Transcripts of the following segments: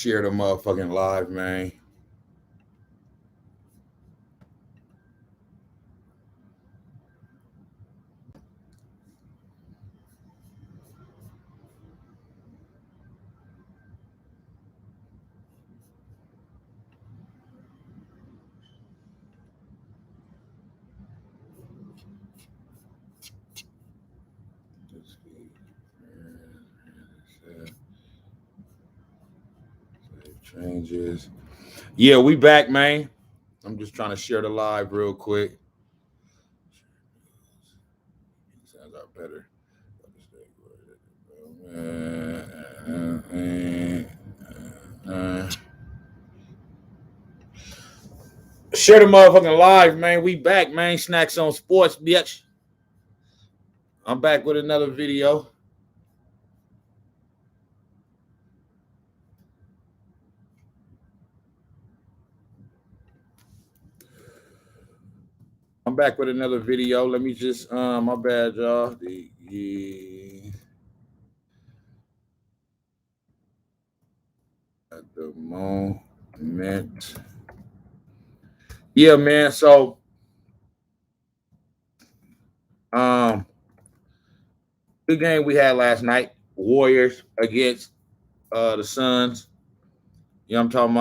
share the motherfucking live, man. Changes. Yeah, we back, man. I'm just trying to share the live real quick. Sounds a lot better. Share the motherfucking live, man. We back, man. Snax on Sports, bitch. I'm back with another video. I'm back with another video. Let me just my bad, y'all. At the moment. Yeah, man. So big game we had last night. Warriors against the Suns. You know what I'm talking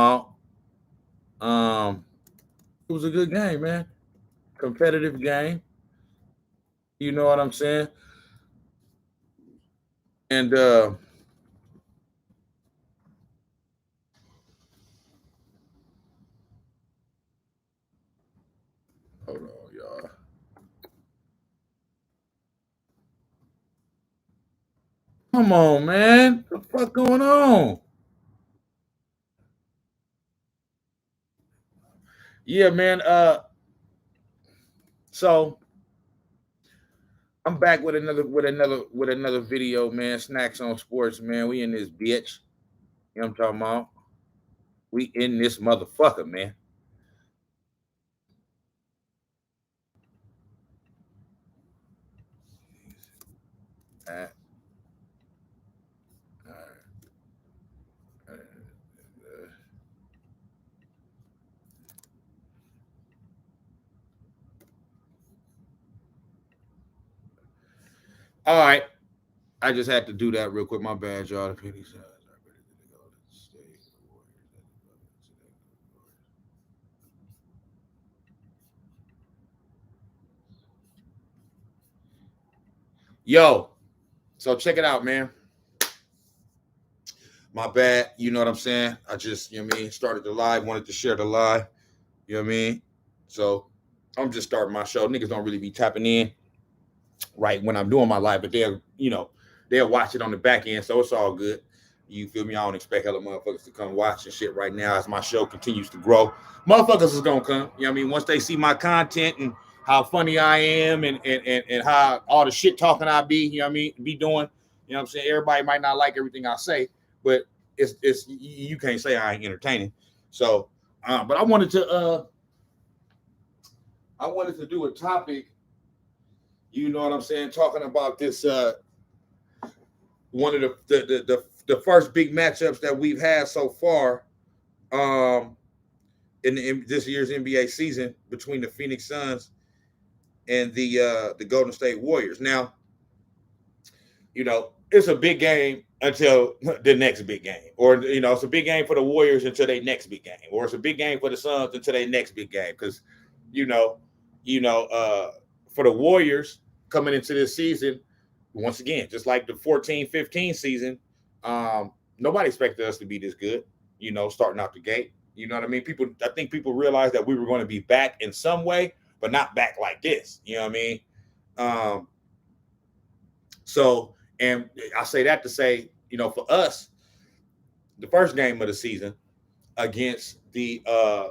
about? It was a good game, man. Competitive game. You know what I'm saying? And hold on, y'all. Come on, man. What the fuck going on? Yeah, man. So I'm back with another video, man. Snax on Sports, man. We in this bitch. You know what I'm talking about? We in this motherfucker, man. All right. I just had to do that real quick. My bad, y'all. Yo, so check it out, man. My bad. You know what I'm saying? I just, you know what I mean, started the live, wanted to share the live. You know what I mean? So I'm just starting my show. Niggas don't really be tapping in right when I'm doing my live, but they'll watch it on the back end, so it's all good. You feel me? I don't expect hella motherfuckers to come watch and shit right now as my show continues to grow. Motherfuckers is gonna come. You know what I mean? Once they see my content and how funny I am and how all the shit talking I be, you know what I mean, be doing. You know what I'm saying? Everybody might not like everything I say, but it's you can't say I ain't entertaining. So but I wanted to do a topic, you know what I'm saying, talking about this one of the first big matchups that we've had so far in this year's NBA season between the Phoenix Suns and the Golden State Warriors. Now, you know, it's a big game until the next big game, or you know, it's a big game for the Warriors until their next big game, or it's a big game for the Suns until their next big game. Because you know, for the Warriors coming into this season, once again, just like the 14-15 season, nobody expected us to be this good, you know, starting out the gate. You know what I mean? I think people realized that we were going to be back in some way, but not back like this. You know what I mean? So, and I say that to say, you know, for us, the first game of the season against the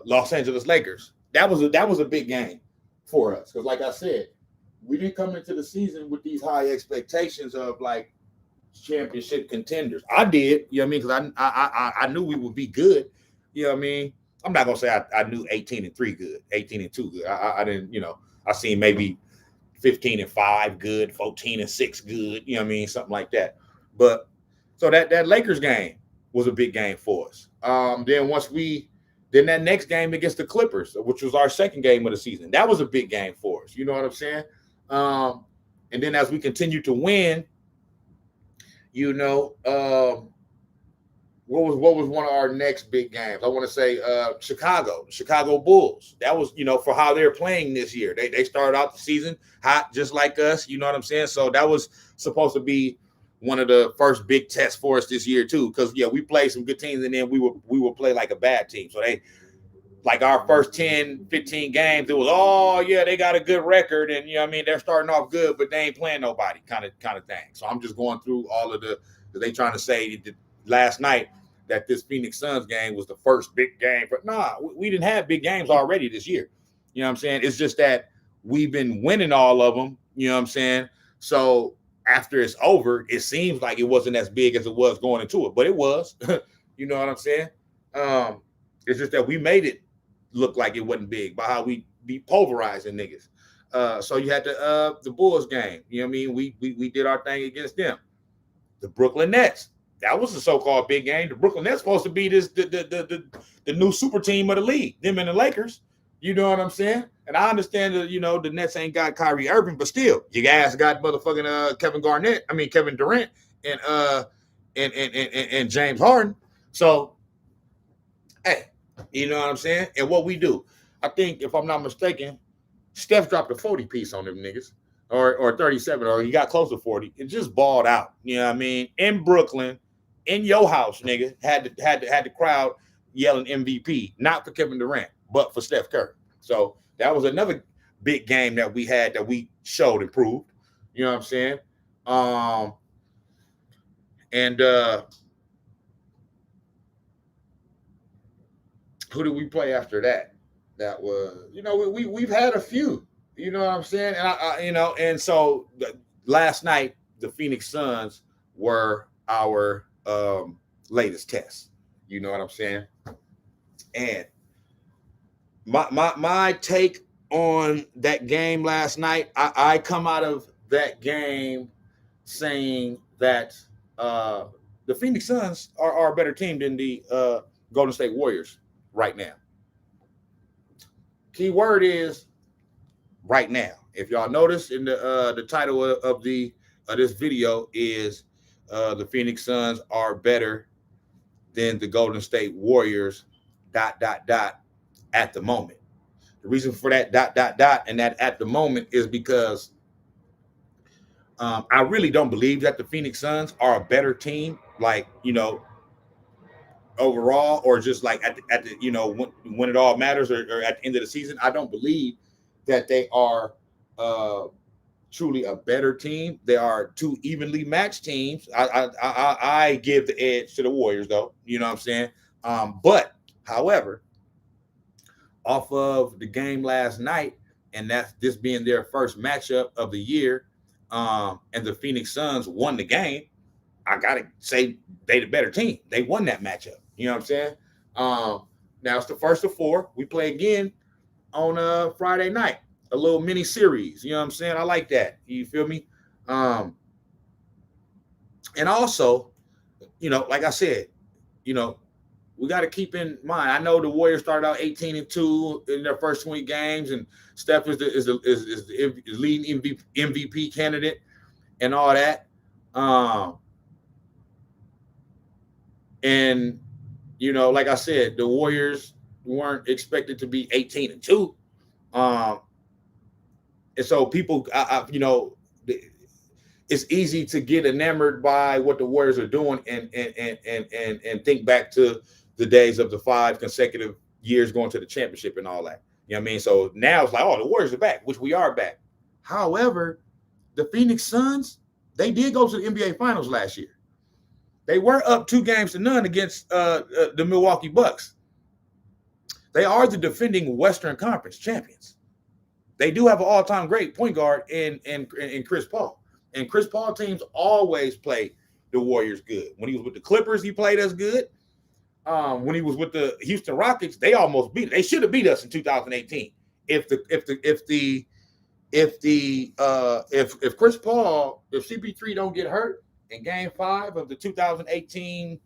Los Angeles Lakers, that was a big game for us. Because like I said, we didn't come into the season with these high expectations of like championship contenders. I did, you know what I mean? Because I knew we would be good. You know what I mean? I'm not gonna say I knew 18-3 good, 18-2 good. I didn't, you know, I seen maybe 15-5 good, 14-6 good, you know what I mean? Something like that. But so that Lakers game, was a big game for us. Then that next game against the Clippers, which was our second game of the season, that was a big game for us. You know what I'm saying? And then as we continue to win, what was one of our next big games? I want to say Chicago Bulls. That was, for how they're playing this year. They started out the season hot, just like us. You know what I'm saying? So that was supposed to be one of the first big tests for us this year too. Because we played some good teams, and then we will play like a bad team. So they, like our first 10, 15 games, it was, they got a good record, and they're starting off good, but they ain't playing nobody kind of thing. So I'm just going through all of they trying to say that last night that this Phoenix Suns game was the first big game. But we didn't have big games already this year. You know what I'm saying? It's just that we've been winning all of them. You know what I'm saying? So after it's over, it seems like it wasn't as big as it was going into it, but it was. You know what I'm saying? It's just that we made it look like it wasn't big by how we be pulverizing niggas. So you had the Bulls game. You know what I mean? We did our thing against them. The Brooklyn Nets. That was a so-called big game. The Brooklyn Nets supposed to be the new super team of the league. Them and the Lakers. You know what I'm saying? And I understand that the Nets ain't got Kyrie Irving, but still, you guys got motherfucking Kevin Durant and James Harden. So, hey, you know what I'm saying? And what we do, I think, if I'm not mistaken, Steph dropped a 40 piece on them niggas, or 37, or he got close to 40. It just balled out. You know what I mean? In Brooklyn, in your house, nigga, had the crowd yelling MVP, not for Kevin Durant, but for Steph Curry. So that was another big game that we had that we showed and proved. You know what I'm saying? Who did we play after that? That was, we've had a few. You know what I'm saying? And and so last night the Phoenix Suns were our latest test. You know what I'm saying? And my take on that game last night, I come out of that game saying that the Phoenix Suns are a better team than the Golden State Warriors right now. Key word is right now. If y'all notice in the title of this video is the Phoenix Suns are better than the Golden State Warriors ... at the moment. The reason for that ... and that at the moment is because I really don't believe that the Phoenix Suns are a better team, like, overall, or just like at the when it all matters, or at the end of the season. I don't believe that they are truly a better team. They are two evenly matched teams. I give the edge to the Warriors, though. You know what I'm saying? But however, off of the game last night, and that's this being their first matchup of the year, and the Phoenix Suns won the game, I gotta say they the better team. They won that matchup. You know what I'm saying? Now it's the first of 4. We play again on Friday night, a little mini series. You know what I'm saying? I like that. You feel me? And also, like I said, we got to keep in mind. I know the Warriors started out 18-2 in their first 20 games, and Steph is the leading MVP candidate and all that. And like I said, the Warriors weren't expected to be 18-2. And so people, it's easy to get enamored by what the Warriors are doing and think back to the days of the 5 consecutive years going to the championship and all that. You know what I mean? So now it's like, the Warriors are back, which we are back. However, the Phoenix Suns, they did go to the NBA Finals last year. They were up 2-0 against the Milwaukee Bucks. They are the defending Western Conference champions. They do have an all-time great point guard in Chris Paul. And Chris Paul teams always play the Warriors good. When he was with the Clippers, he played us good. When he was with the Houston Rockets, they almost beat. They should have beat us in 2018. If Chris Paul, if CP3 don't get hurt in Game 5 of the 2018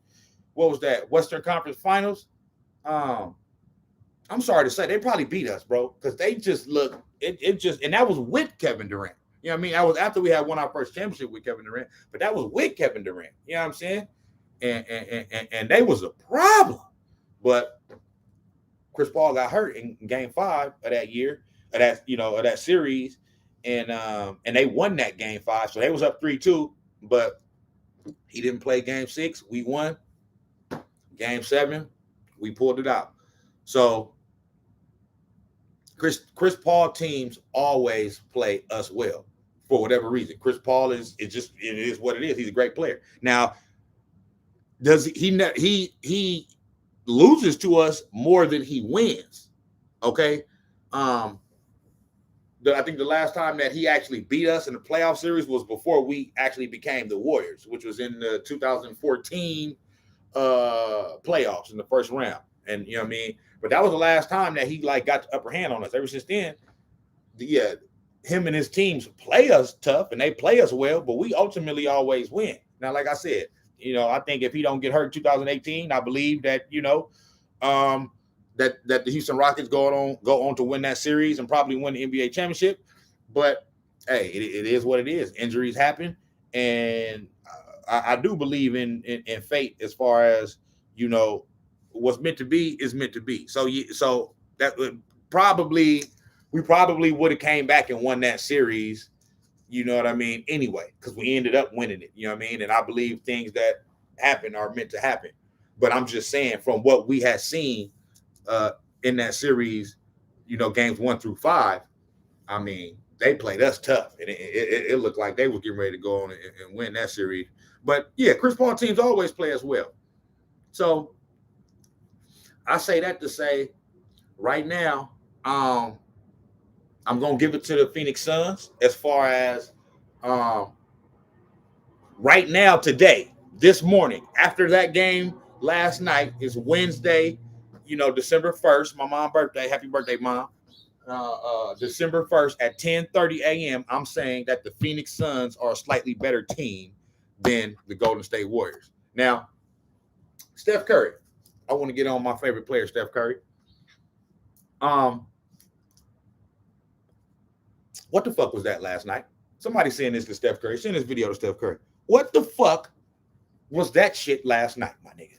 what was that? Western Conference Finals. I'm sorry to say, they probably beat us, bro, because they just look. It just, and that was with Kevin Durant. You know what I mean? That was after we had won our first championship with Kevin Durant, but that was with Kevin Durant. You know what I'm saying? And they was a problem. But Chris Paul got hurt in Game 5 of that year, of that series, and they won that Game 5, so they was up 3-2. But he didn't play Game 6. We won. Game 7, we pulled it out. So Chris Paul teams always play us well for whatever reason. Chris Paul it is what it is. He's a great player. Now, does he loses to us more than he wins? Okay. I think the last time that he actually beat us in the playoff series was before we actually became the Warriors, which was in the 2014 playoffs in the first round. And you know what I mean? But that was the last time that he got the upper hand on us. Ever since then, him and his teams play us tough and they play us well, but we ultimately always win. Now, like I said, I think if he don't get hurt in 2018, I believe that that the Houston Rockets go on to win that series and probably win the NBA championship. But hey, it is what it is. Injuries happen, and I do believe in fate as far as what's meant to be is meant to be. So that would we probably would have came back and won that series. You know what I mean? Anyway, because we ended up winning it. You know what I mean? And I believe things that happen are meant to happen. But I'm just saying, from what we had seen in that series, games 1 through 5, I mean, they played us tough, and it looked like they were getting ready to go on and win that series. But yeah, Chris Paul teams always play us well. So I say that to say, right now, I'm gonna give it to the Phoenix Suns as far as right now, today, this morning, after that game last night is Wednesday, December 1st, my mom's birthday. Happy birthday, Mom. December 1st at 10:30 a.m. I'm saying that the Phoenix Suns are a slightly better team than the Golden State Warriors. Now, Steph Curry. I want to get on my favorite player, Steph Curry. What the fuck was that last night? Somebody saying this to Steph Curry. Send this video to Steph Curry. What the fuck was that shit last night, my nigga?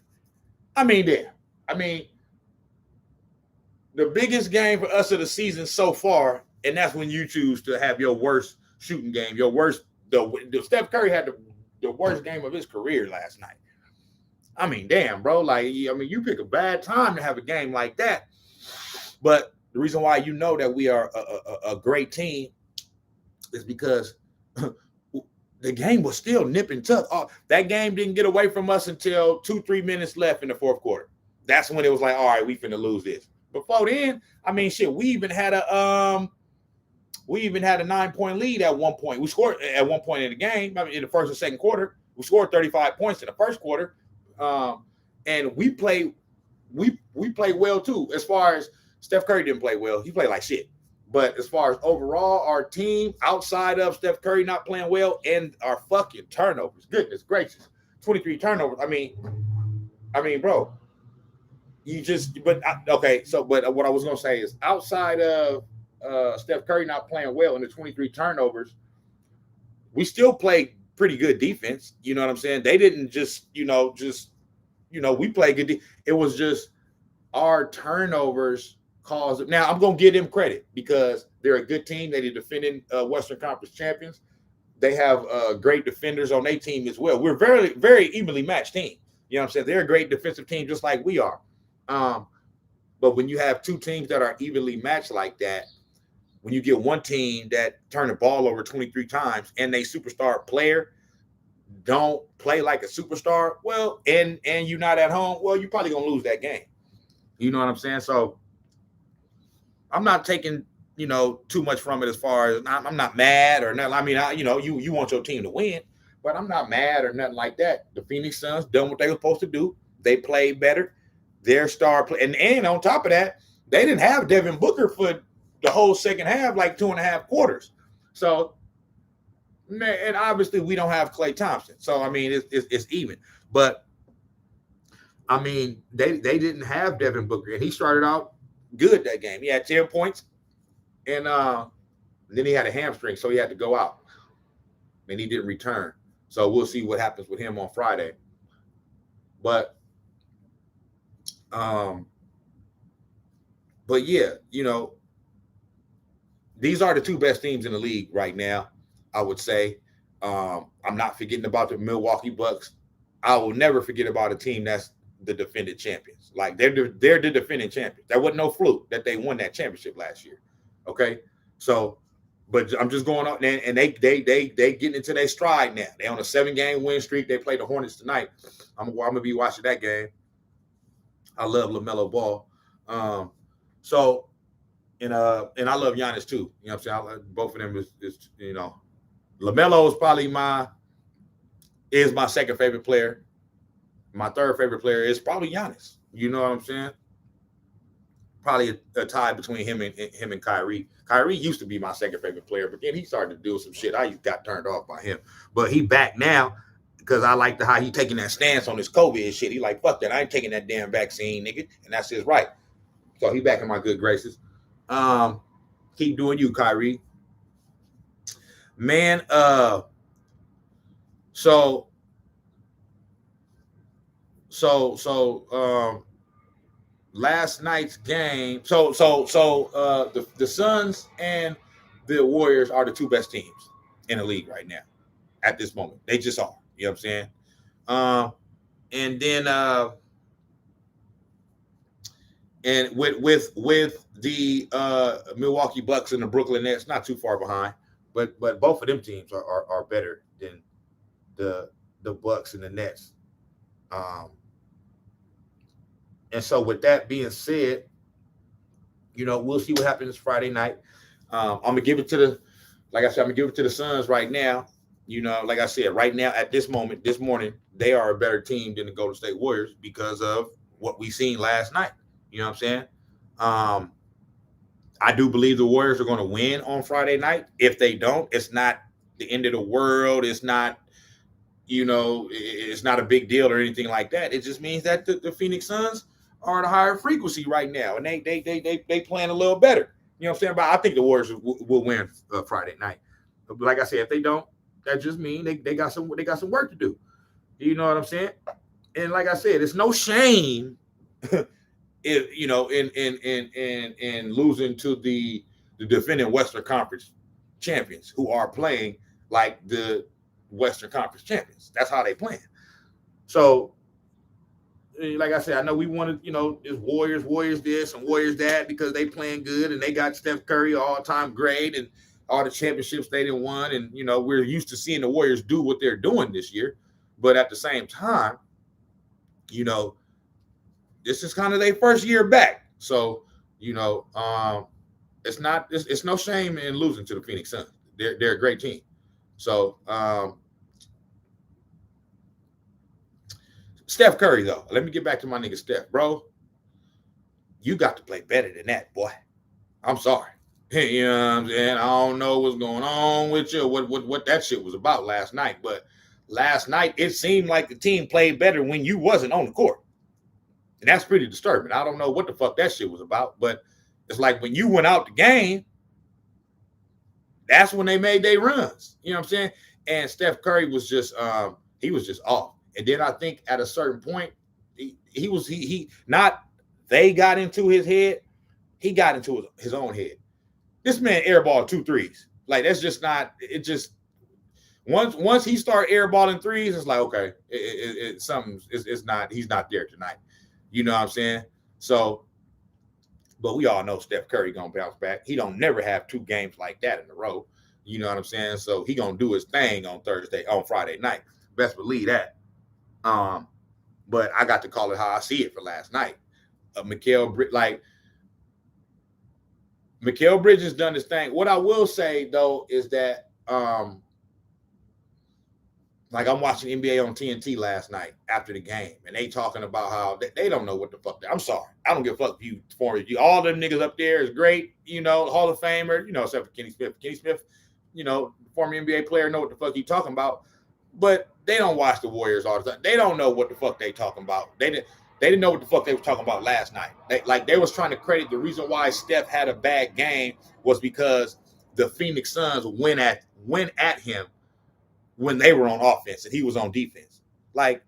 The biggest game for us of the season so far, and that's when you choose to have your worst shooting game, the Steph Curry had the worst game of his career last night. Damn, bro. You pick a bad time to have a game like that. But the reason why that we are a great team is because the game was still nip and tuck. That game didn't get away from us until 2-3 minutes left in the fourth quarter. That's when it was like, all right, we finna lose this. Before then, we even had a 9-point lead at one point. We scored at one point in the game. In the first and second quarter, we scored 35 points in the first quarter. And we play well too. As far as Steph Curry didn't play well, he played like shit. But as far as overall, our team, outside of Steph Curry not playing well and our fucking turnovers, goodness gracious, 23 turnovers. Bro, but what I was gonna say is, outside of Steph Curry not playing well and the 23 turnovers, we still played pretty good defense. You know what I'm saying? They didn't we played good. It was just our turnovers caused it. Now, I'm going to give them credit because they're a good team. They're the defending Western Conference champions. They have great defenders on their team as well. We're very, very evenly matched team. You know what I'm saying? They're a great defensive team just like we are. But when you have two teams that are evenly matched like that, when you get one team that turn the ball over 23 times and they superstar player don't play like a superstar, well, and you're not at home, well, you're probably going to lose that game. You know what I'm saying? So I'm not taking, too much from it as far as I'm not mad or nothing. You want your team to win, but I'm not mad or nothing like that. The Phoenix Suns done what they were supposed to do. They played better. Their star play, and on top of that, they didn't have Devin Booker for the whole second half, like 2.5 quarters. So, and obviously we don't have Klay Thompson. So, it's even. But I mean, they didn't have Devin Booker, and he started out good that game. He had 10 points, and then he had a hamstring, so he had to go out, and he didn't return. So we'll see what happens with him on Friday. But yeah, these are the two best teams in the league right now, I would say. I'm not forgetting about the Milwaukee Bucks. I will never forget about a team that's the defending champions. Like they're the defending champions. That wasn't no fluke that they won that championship last year. Okay, so, but I'm just going on, and they getting into their stride now. They on a 7-game win streak. They play the Hornets tonight. I'm gonna be watching that game. I love LaMelo Ball. So, and I love Giannis too. You know what I'm saying? Both of them is LaMelo is probably my second favorite player. My third favorite player is probably Giannis. You know what I'm saying? Probably a tie between him and Kyrie. Kyrie used to be my second favorite player, but then he started to do some shit. I got turned off by him. But he back now because I like how he taking that stance on this COVID shit. He like, fuck that. I ain't taking that damn vaccine, nigga. And that's his right. So he back in my good graces. Keep doing you, Kyrie. Man, so last night's game. The Suns and the Warriors are the two best teams in the league right now at this moment. They just are. You know what I'm saying? And then and with the Milwaukee Bucks and the Brooklyn Nets, not too far behind, but both of them teams are better than the Bucks and the Nets. And so with that being said, we'll see what happens Friday night. I'm gonna give it to the Suns right now. Like I said, right now at this moment, this morning, they are a better team than the Golden State Warriors because of what we seen last night. You know what I'm saying? I do believe the Warriors are going to win on Friday night. If they don't, it's not the end of the world. It's not, it's not a big deal or anything like that. It just means that the Phoenix Suns are at a higher frequency right now, and they playing a little better. You know what I'm saying? But I think the Warriors will win Friday night. But like I said, if they don't, that just means they got some work to do. You know what I'm saying? And like I said, it's no shame. In losing to the defending Western Conference champions who are playing like the Western Conference champions. That's how they playing. So, like I said, I know we wanted, it's Warriors this and Warriors that because they playing good and they got Steph Curry all-time great and all the championships they didn't won. And, we're used to seeing the Warriors do what they're doing this year. But at the same time, this is kind of their first year back. So, it's no shame in losing to the Phoenix Suns. They're a great team. So, Steph Curry, though. Let me get back to my nigga Steph. Bro, you got to play better than that, boy. I'm sorry. You know what I'm saying? I don't know what's going on with you, what that shit was about last night. But last night, it seemed like the team played better when you wasn't on the court. And that's pretty disturbing. I don't know what the fuck that shit was about, but it's like when you went out the game, that's when they made their runs. You know what I'm saying? And Steph Curry was just he was just off. And then I think at a certain point, they got into his head. He got into his own head. This man airballed 2 threes. Like that's just not. It just once he started airballing threes, it's like okay, it's not. He's not there tonight. You know what I'm saying? So, but we all know Steph Curry gonna bounce back. He don't never have 2 games like that in a row. You know what I'm saying? So he gonna do his thing on Friday night. Best believe that. But I got to call it how I see it for last night. Mikal Bridges done his thing. What I will say though is that like I'm watching NBA on TNT last night after the game, and they talking about how they don't know what the fuck. I'm sorry, I don't give a fuck if you. All them niggas up there is great, Hall of Famer, except for Kenny Smith. Kenny Smith, former NBA player, know what the fuck he talking about, but they don't watch the Warriors all the time. They don't know what the fuck they talking about. They didn't know what the fuck they were talking about last night. They was trying to credit the reason why Steph had a bad game was because the Phoenix Suns went at him when they were on offense and he was on defense. Like,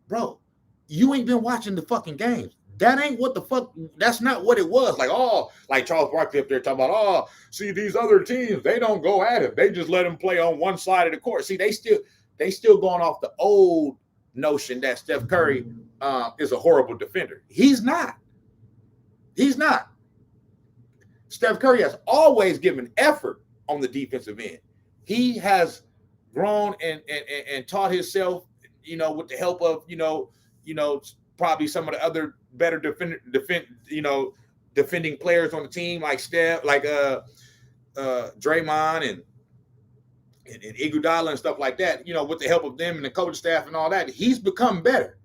bro, you ain't been watching the fucking games. That ain't what the fuck. That's not what it was. Like Charles Barkley up there talking about, see these other teams, they don't go at him. They just let him play on one side of the court. See, they still going off the old notion that Steph Curry is a horrible defender. He's not. He's not. Steph Curry has always given effort on the defensive end. He has grown and taught himself, with the help of, probably some of the other better defending players on the team, like Steph, like Draymond and Iguodala and stuff like that. With the help of them and the coaching staff and all that, he's become better.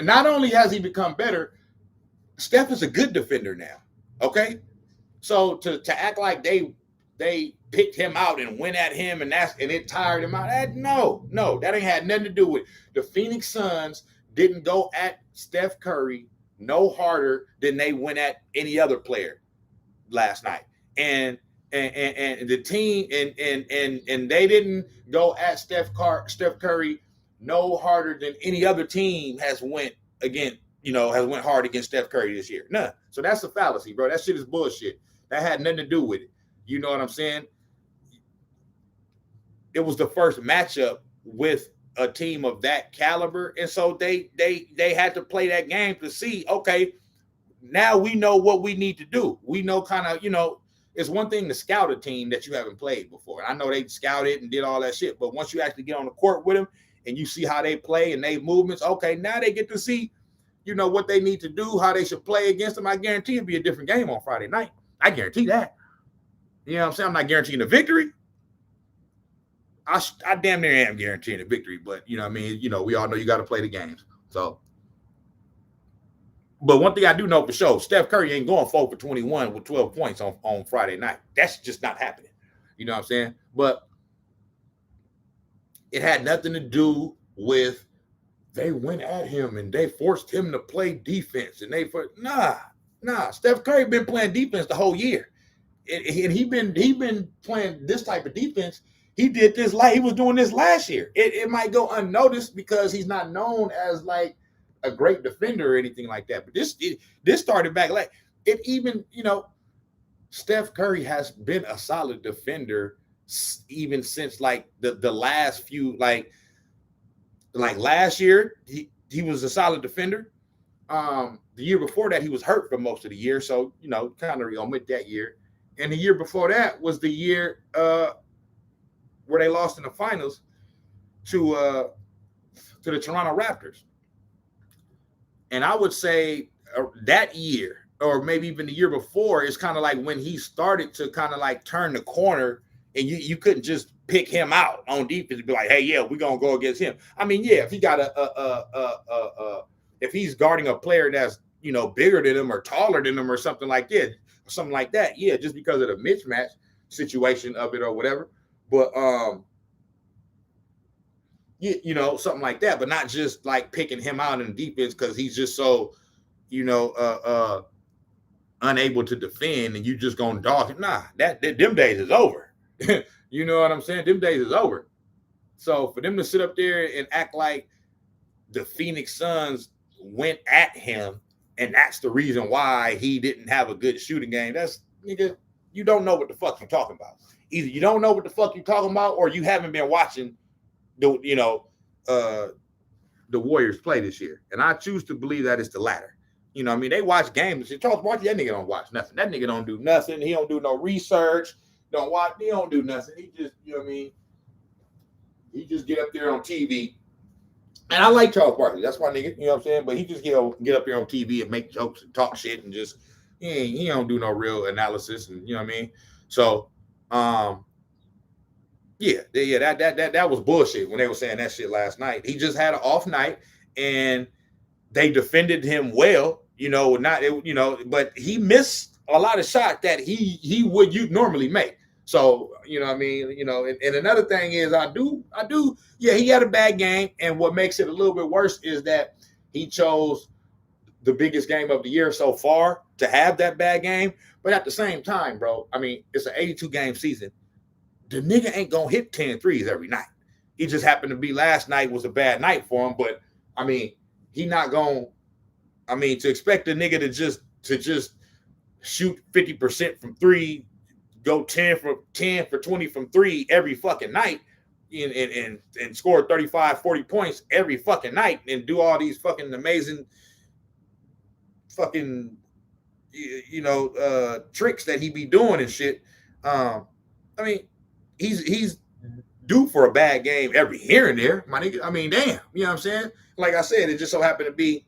Not only has he become better, Steph is a good defender now. Okay, so to act like they picked him out and went at him and it tired him out. No, that ain't had nothing to do with it. The Phoenix Suns didn't go at Steph Curry no harder than they went at any other player last night. And the team and they didn't go at Steph Curry no harder than any other team has went hard against Steph Curry this year. None. So that's a fallacy, bro. That shit is bullshit. That had nothing to do with it. You know what I'm saying? It was the first matchup with a team of that caliber, and so they had to play that game to see, okay, now we know what we need to do. We know kind of, it's one thing to scout a team that you haven't played before. I know they scouted and did all that shit, but once you actually get on the court with them and you see how they play and they movements, okay, now they get to see, what they need to do, how they should play against them. I guarantee it'll be a different game on Friday night. I guarantee that. You know what I'm saying? I'm not guaranteeing a victory. I damn near am guaranteeing a victory, but we all know you got to play the games. So, but one thing I do know for sure, Steph Curry ain't going 4 for 21 with 12 points on Friday night. That's just not happening. You know what I'm saying? But it had nothing to do with they went at him and they forced him to play defense. And nah. Steph Curry been playing defense the whole year. And he been playing this type of defense. He did this he was doing this last year. It might go unnoticed because he's not known as like a great defender or anything like that. But this started back Steph Curry has been a solid defender even since like the last few like last year he was a solid defender. The year before that he was hurt for most of the year, so kind of omit that year. And the year before that was the year where they lost in the finals to the Toronto Raptors. And I would say that year, or maybe even the year before, is kind of like when he started to kind of like turn the corner, and you couldn't just pick him out on defense and be like, hey, yeah, we're gonna go against him. I mean, yeah, if he got if he's guarding a player that's bigger than him or taller than him or something like that, yeah, just because of the mismatch situation of it or whatever. But something like that, but not just like picking him out in defense because he's just so unable to defend, and you just gonna dog him. Nah, them days is over. You know what I'm saying? Them days is over. So for them to sit up there and act like the Phoenix Suns went at him, and that's the reason why he didn't have a good shooting game, that's, nigga, you don't know what the fuck you're talking about. Either you don't know what the fuck you're talking about, or you haven't been watching the Warriors play this year. And I choose to believe that it's the latter. They watch games. Charles Barkley, that nigga don't watch nothing. That nigga don't do nothing. He don't do no research. Don't watch. He don't do nothing. He just, he just get up there on TV. And I like Charles Barkley. That's my nigga. You know what I'm saying? But he just get up there on TV and make jokes and talk shit and just he don't do no real analysis. And you know what I mean? So that was bullshit when they were saying that shit last night. He just had an off night and they defended him well, but he missed a lot of shots that he would normally make. So, you know what I mean? And another thing is he had a bad game. And what makes it a little bit worse is that he chose the biggest game of the year so far to have that bad game. But at the same time, bro, I mean, it's an 82-game season. The nigga ain't going to hit 10 threes every night. He just happened to be last night was a bad night for him. But, I mean, he not going to, I mean, to expect the nigga to just shoot 50% from three, go 10 for 20 from three every fucking night and score 35, 40 points every fucking night and do all these fucking amazing fucking, tricks that he be doing and shit. I mean, he's due for a bad game every here and there, my nigga. I mean, damn, you know what I'm saying? Like I said, it just so happened to be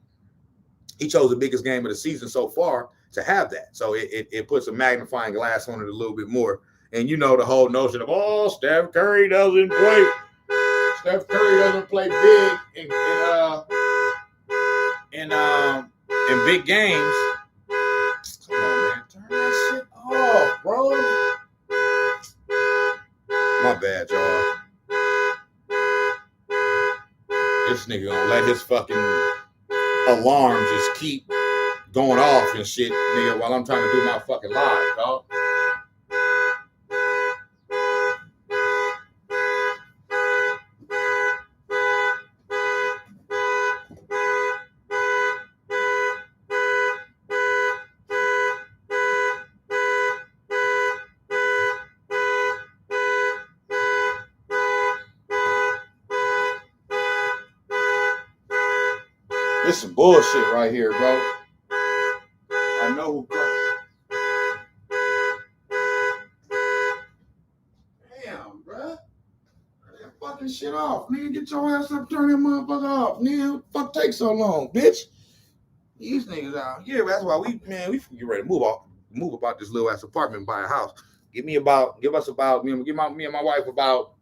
he chose the biggest game of the season so far to have that. So it puts a magnifying glass on it a little bit more. And you know the whole notion of, Steph Curry doesn't play. Steph Curry doesn't play big in big games. Come on, man. Turn that shit off, bro. My bad, y'all. This nigga gonna let his fucking alarm just keep going off and shit, nigga, while I'm trying to do my fucking live, dog. This some bullshit right here, bro. I know who. Damn, bro. Turn that fucking shit off, nigga. Get your ass up, turn that motherfucker off, nigga. What the fuck take so long, bitch? These niggas out here. That's why we get ready to move about this little ass apartment and buy a house. Give me and my wife about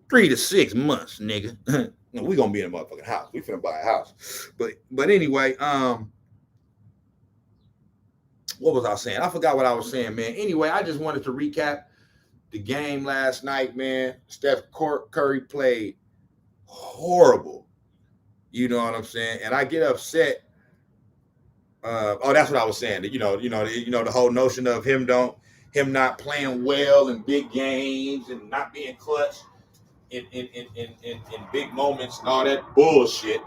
3 to 6 months, nigga. We gonna be in a motherfucking house. We finna buy a house. But anyway, what was I saying? I forgot what I was saying, man. Anyway, I just wanted to recap the game last night, man. Steph Curry played horrible. You know what I'm saying? And I get upset. That's what I was saying. The whole notion of him not playing well in big games and not being clutch in big moments and all that bullshit.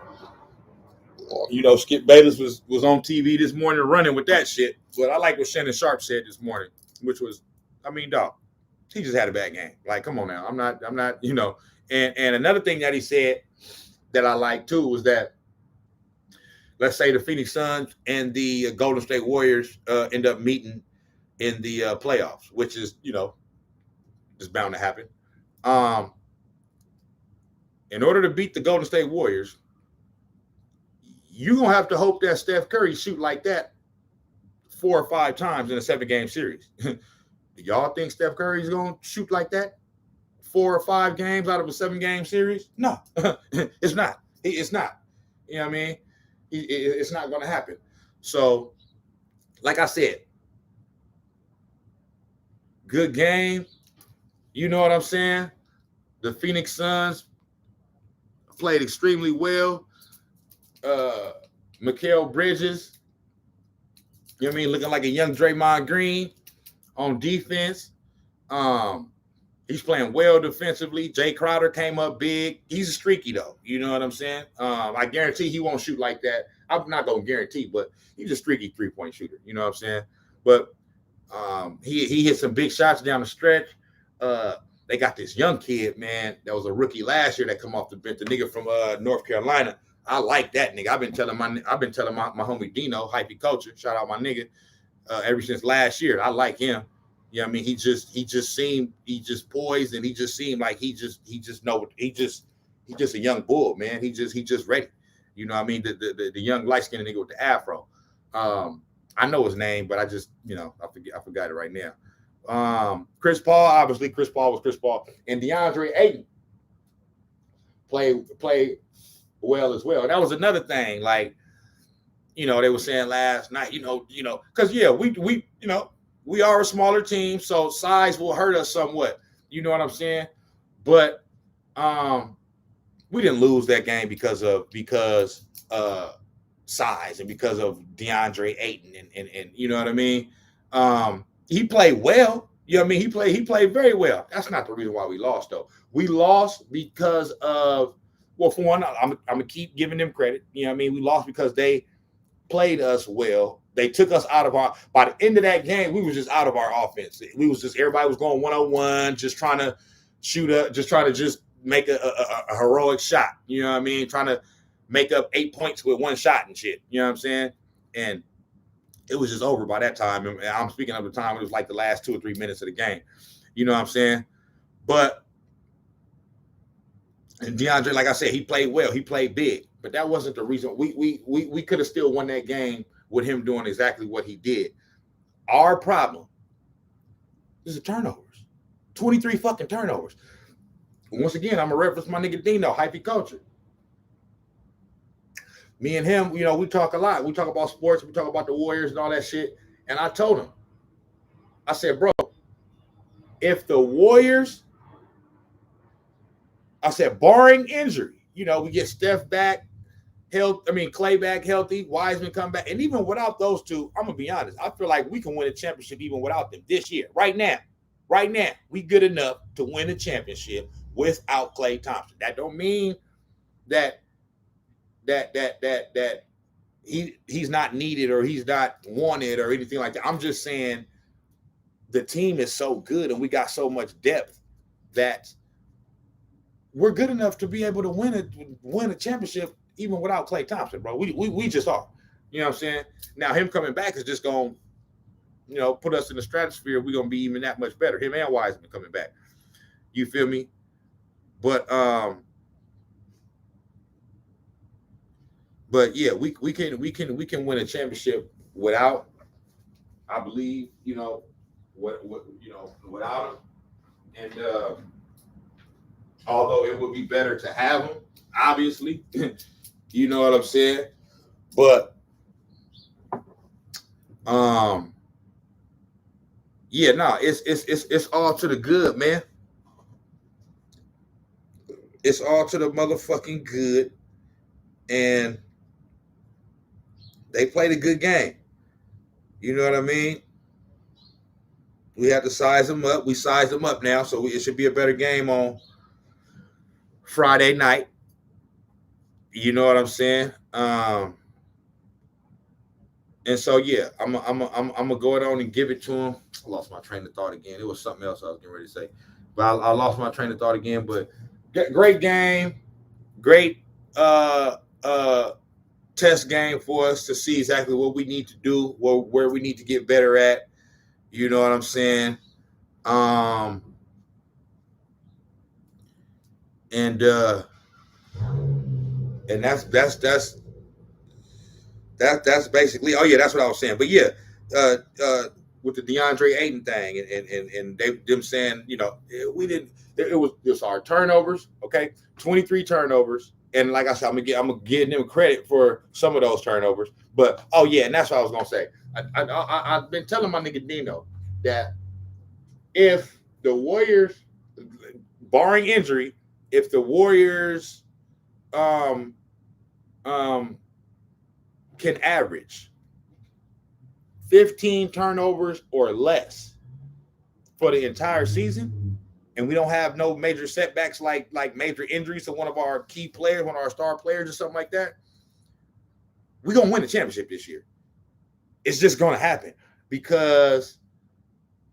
Skip Bayless was on TV this morning running with that shit. But I like what Shannon Sharp said this morning, which was, I mean, dog, he just had a bad game. Like, come on now. I'm not, and another thing that he said that I like too was that, let's say the Phoenix Suns and the Golden State Warriors end up meeting in the playoffs, which is, is bound to happen. In order to beat the Golden State Warriors, you're going to have to hope that Steph Curry shoot like that 4 or 5 times in a 7-game series. Do y'all think Steph Curry is going to shoot like that 4 or 5 games out of a 7-game series? No, it's not. It's not. You know what I mean? It's not going to happen. So, like I said, good game. You know what I'm saying? The Phoenix Suns played extremely well. Mikal Bridges, looking like a young Draymond Green on defense. He's playing well defensively. Jay Crowder came up big. He's a streaky though. You know what I'm saying? I guarantee he won't shoot like that. I'm not gonna guarantee, but he's a streaky 3-point shooter. You know what I'm saying? But he hit some big shots down the stretch. They got this young kid, man, that was a rookie last year that come off the bench. The nigga from North Carolina. I like that nigga. I've been telling my homie Dino, hypey culture, shout out my nigga, ever since last year. I like him. You know what I mean? He just poised, and he just seemed like he just a young bull, man. He just ready. You know what I mean? The young light-skinned nigga with the afro. I know his name, but I just, I forgot it right now. Chris Paul, obviously Chris Paul was Chris Paul. And DeAndre Ayton played well as well. That was another thing. Like, they were saying last night, because we are a smaller team, so size will hurt us somewhat. You know what I'm saying? But we didn't lose that game because size and because of DeAndre Ayton and you know what I mean. He played well. You know what I mean? He played very well. That's not the reason why we lost though. We lost because of, well, for one, I'm gonna keep giving them credit. You know what I mean? We lost because they played us well. They took us out of our, by the end of that game, we was just out of our offense. We was just, everybody was going 1-on-1, just trying to shoot up, just trying to just make a heroic shot. You know what I mean? Trying to make up 8 points with one shot and shit. You know what I'm saying? And it was just over by that time. And I'm speaking of the time, it was like the last 2 or 3 minutes of the game. You know what I'm saying? But, and DeAndre, like I said, he played well. He played big. But that wasn't the reason. We could have still won that game with him doing exactly what he did. Our problem is the turnovers. 23 fucking turnovers. Once again, I'm going to reference my nigga Dino, hypey culture. Me and him, you know, we talk a lot. We talk about sports. We talk about the Warriors and all that shit. And I told him, I said, bro, if the Warriors, I said, barring injury, you know, we get Steph back, Clay back healthy, Wiseman come back. And even without those two, I'm going to be honest, I feel like we can win a championship even without them this year. Right now, we good enough to win a championship without Klay Thompson. That don't mean that he's not needed or he's not wanted or anything like that. I'm just saying the team is so good and we got so much depth that we're good enough to be able to win a championship even without Klay Thompson, bro. We just are. You know what I'm saying? Now him coming back is just going to, you know, put us in the stratosphere. We're going to be even that much better. Him and Wiseman coming back. You feel me? But yeah, we can win a championship without, I believe, you know, without him. And although it would be better to have him, obviously, you know what I'm saying. But yeah, no, it's all to the good, man. It's all to the motherfucking good, and they played a good game. You know what I mean? We had to size them up. We sized them up now, so it should be a better game on Friday night. You know what I'm saying? And so yeah, I'm gonna go on and give it to him. I lost my train of thought again. It was something else I was getting ready to say, but I lost my train of thought again. But great game, great test game for us to see exactly what we need to do, where we need to get better at. You know what I'm saying? And that's basically. Oh yeah, that's what I was saying. But yeah, with the DeAndre Ayton thing and them saying, you know, we didn't. It was our turnovers. Okay, 23 turnovers. And like I said, I'm gonna give them credit for some of those turnovers. But oh yeah, and that's what I was gonna say. I've been telling my nigga Dino that if the Warriors, barring injury, if the Warriors can average 15 turnovers or less for the entire season, and we don't have no major setbacks like major injuries to one of our key players, one of our star players or something like that, we're going to win the championship this year. It's just going to happen because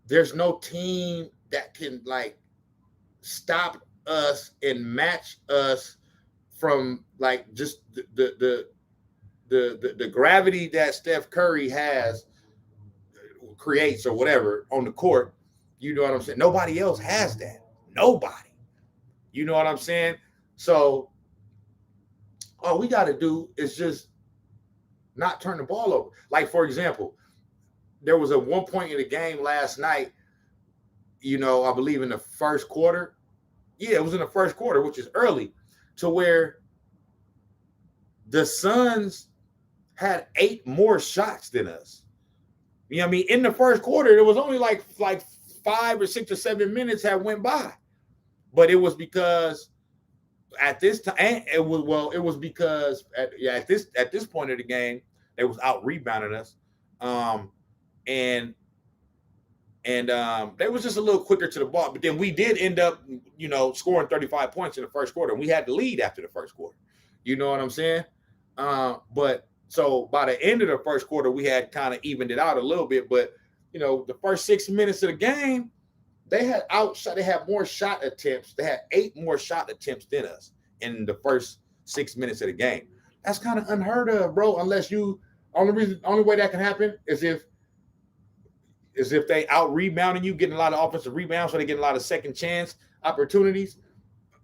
there's no team that can like stop us and match us from like just the gravity that Steph Curry creates or whatever on the court. You know what I'm saying? Nobody else has that. Nobody. You know what I'm saying? So all we got to do is just not turn the ball over. Like, for example, there was a one point in the game last night, you know, I believe in the first quarter. Yeah, it was in the first quarter, which is early, to where the Suns had 8 more shots than us. You know what I mean? In the first quarter, there was only like 5 or 6 or 7 minutes had went by. But it was because at this time, it was because at this point of the game, they was out rebounding us, um, and they was just a little quicker to the ball. But then we did end up, scoring 35 points in the first quarter, and we had the lead after the first quarter. You know what I'm saying? But so by the end of the first quarter, we had kind of evened it out a little bit. But the first 6 minutes of the game, they had more shot attempts. They had 8 more shot attempts than us in the first 6 minutes of the game. That's kind of unheard of, bro. Unless only way that can happen is if they out rebounding you, getting a lot of offensive rebounds, so they get a lot of second chance opportunities,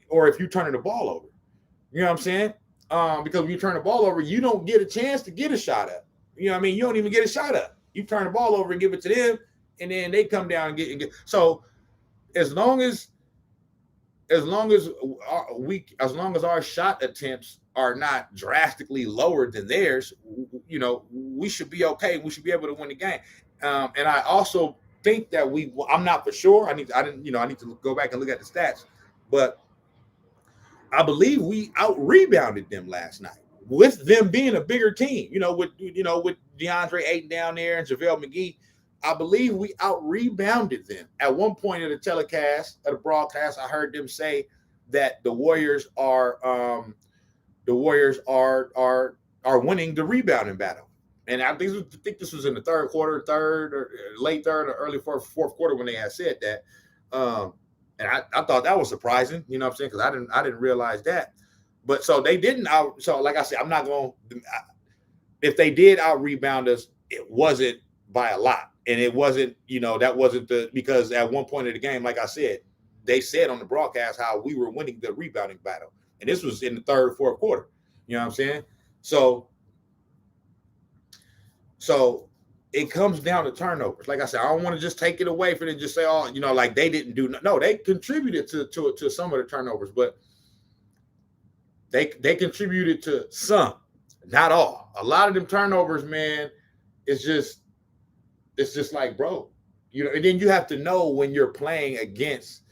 or if you turning the ball over. You know what I'm saying? Because when you turn the ball over, you don't get a chance to get a shot up. You know what I mean? You don't even get a shot up. You turn the ball over and give it to them, and then they come down and get. So as long as our shot attempts are not drastically lower than theirs, we should be okay. We should be able to win the game. And I also think that I'm not for sure. I need to go back and look at the stats, but I believe we out rebounded them last night with them being a bigger team. With DeAndre Ayton down there and JaVale McGee, I believe we out rebounded them. At one point of the broadcast, I heard them say that the Warriors are winning the rebounding battle. And I think this was in the third or late third or early fourth quarter when they had said that. And I thought that was surprising, you know what I'm saying? Because I didn't realize that. But so they didn't out. So like I said, I'm not going. If they did out rebound us, it wasn't by a lot, and it wasn't. That wasn't because at one point of the game, like I said, they said on the broadcast how we were winning the rebounding battle, and this was in the third, fourth quarter. You know what I'm saying? So it comes down to turnovers. Like I said, I don't want to just take it away from it and just say, like they didn't do. No, they contributed to some of the turnovers, but they contributed to some, not all. A lot of them turnovers, man, it's just like, bro, and then you have to know when you're playing against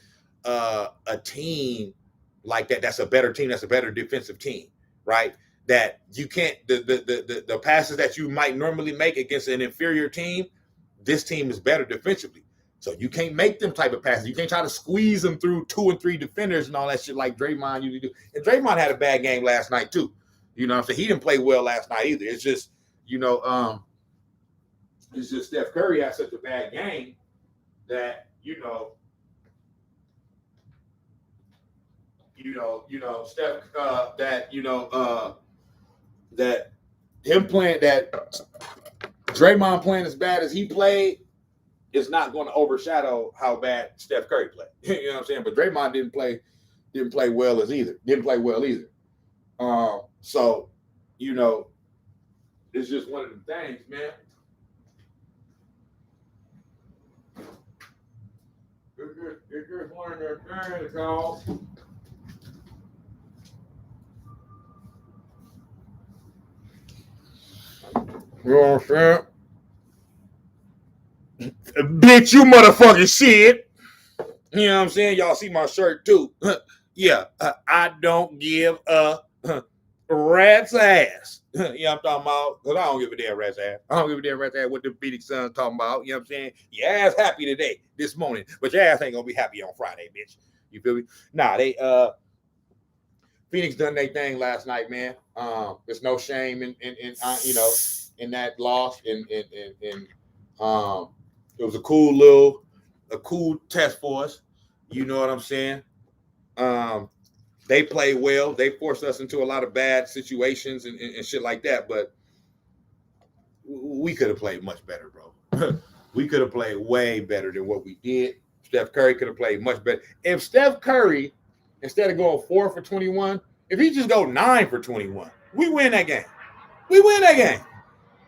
a team like that. That's a better team. That's a better defensive team, right? That you can't the passes that you might normally make against an inferior team, this team is better defensively. So you can't make them type of passes. You can't try to squeeze them through 2 and 3 defenders and all that shit like Draymond usually do. And Draymond had a bad game last night too. You know what I'm saying? He didn't play well last night either. It's just, it's just Steph Curry had such a bad game that, Steph that him playing that Draymond playing as bad as he played is not going to overshadow how bad Steph Curry played. You know what I'm saying? But Draymond didn't play well either. So, it's just one of the things, man. It's just one of the things, y'all. You know what I'm saying? Bitch, you motherfucking shit. You know what I'm saying? Y'all see my shirt too. Yeah, I don't give a rat's ass. You know what I'm talking about? Because I don't give a damn rat's ass. I don't give a damn rat's ass what the Phoenix Suns talking about. You know what I'm saying? Your ass happy today, this morning, but your ass ain't going to be happy on Friday, bitch. You feel me? Nah, they Phoenix done their thing last night, man. There's no shame in that loss. It was a cool test for us. You know what I'm saying? They played well. They forced us into a lot of bad situations and shit like that. But we could have played much better, bro. We could have played way better than what we did. Steph Curry could have played much better. If Steph Curry, instead of going 4 for 21, if he just go 9 for 21, we win that game. We win that game.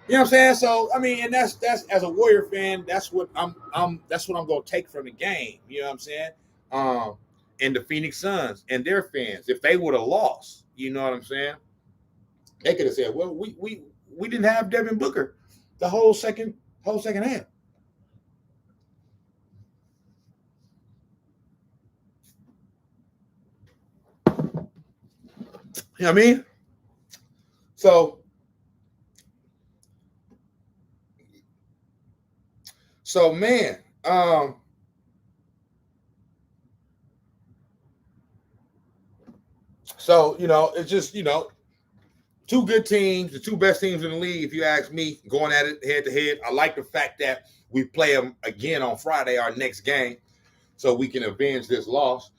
You know what I'm saying? So I mean, and that's as a Warrior fan, that's what I'm gonna take from the game. You know what I'm saying? And the Phoenix Suns and their fans, if they would have lost, you know what I'm saying? They could have said, well, we didn't have Devin Booker the whole second half. know what I mean? So man, so it's just two good teams, the two best teams in the league, if you ask me, going at it head to head. I like the fact that we play them again on Friday, our next game, so we can avenge this loss,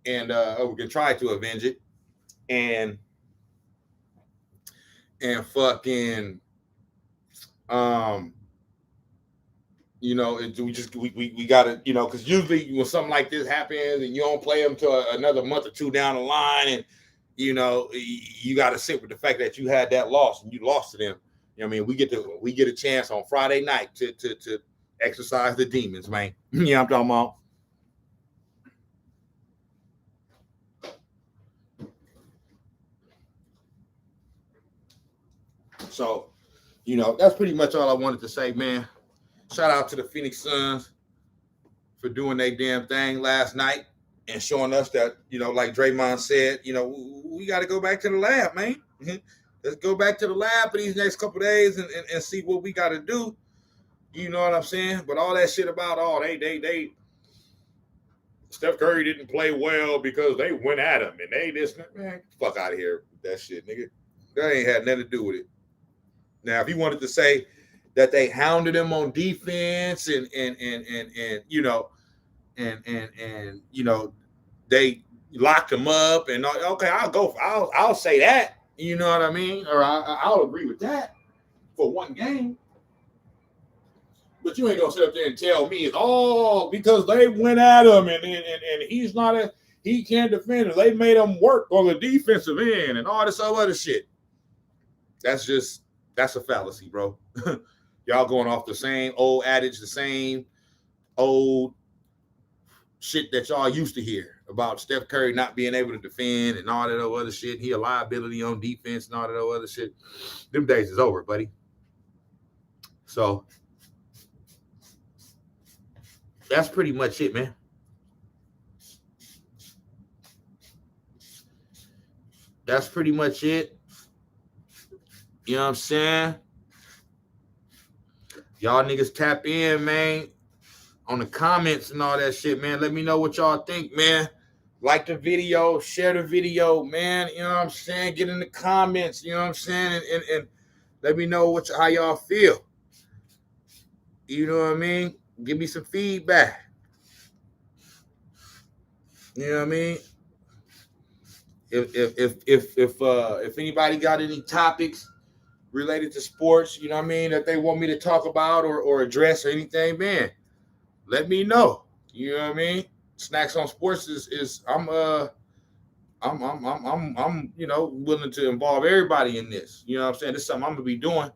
and we can try to avenge it, and fucking we gotta, because usually when something like this happens and you don't play them till another month or two down the line, and you got to sit with the fact that you had that loss and you lost to them. I mean, we get a chance on Friday night to exercise the demons, man. Yeah, I'm talking about. So, that's pretty much all I wanted to say, man. Shout out to the Phoenix Suns for doing their damn thing last night and showing us that, like Draymond said, we got to go back to the lab, man. Let's go back to the lab for these next couple of days and see what we got to do. You know what I'm saying? But all that shit about, they Steph Curry didn't play well because they went at him and they just, man, fuck out of here with that shit, nigga. That ain't had nothing to do with it. Now, if he wanted to say that they hounded him on defense and they locked him up and okay, I'll say that, you know what I mean, or I'll agree with that for one game. But you ain't gonna sit up there and tell me it's all because they went at him and he can't defend it. They made him work on the defensive end and all this other shit. That's a fallacy, bro. Y'all going off the same old adage, the same old shit that y'all used to hear about Steph Curry not being able to defend and all that other shit. He a liability on defense and all that other shit. Them days is over, buddy. So that's pretty much it, man. That's pretty much it. You know what I'm saying? Y'all niggas tap in, man, on the comments and all that shit, man. Let me know what y'all think, man. Like the video, share the video, man. You know what I'm saying? Get in the comments, you know what I'm saying? And let me know how y'all feel. You know what I mean? Give me some feedback. You know what I mean? If anybody got any topics related to sports, you know what I mean, that they want me to talk about or address or anything, man, let me know. You know what I mean? Snax on Sports is I'm willing to involve everybody in this. You know what I'm saying? This is something I'm gonna be doing,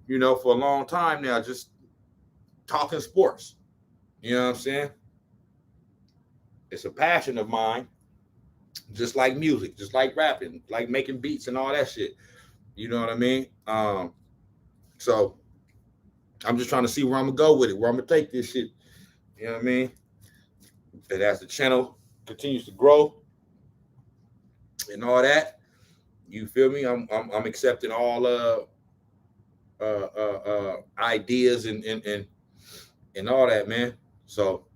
for a long time now, just talking sports. You know what I'm saying? It's a passion of mine, just like music, just like rapping, like making beats and all that shit. You know what I mean? So I'm just trying to see where I'm gonna go with it, where I'm gonna take this shit. You know what I mean? And as the channel continues to grow and all that, you feel me? I'm accepting all ideas and all that, man. So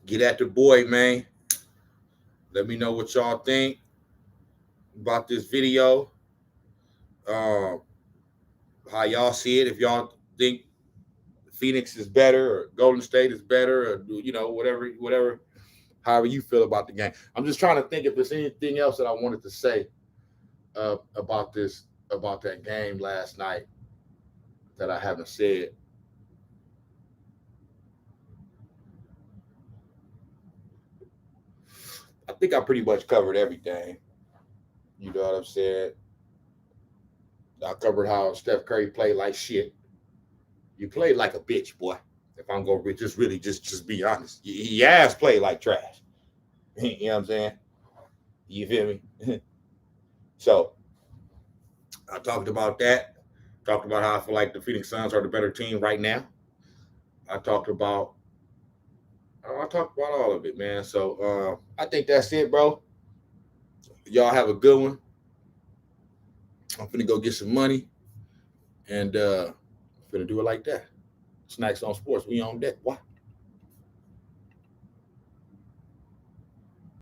get at the boy, man. Let me know what y'all think about this video. How y'all see it? If y'all think Phoenix is better or Golden State is better, or whatever, however you feel about the game. I'm just trying to think if there's anything else that I wanted to say about that game last night that I haven't said. I think I pretty much covered everything. You know what I'm saying? I covered how Steph Curry played like shit. You played like a bitch, boy. If I'm gonna just be honest, he ass played like trash. You know what I'm saying? You feel me? So I talked about that. Talked about how I feel like the Phoenix Suns are the better team right now. I talked about all of it, man. So I think that's it, bro. Y'all have a good one. I'm finna go get some money and finna do it like that. Snacks on Sports. We on deck. Why?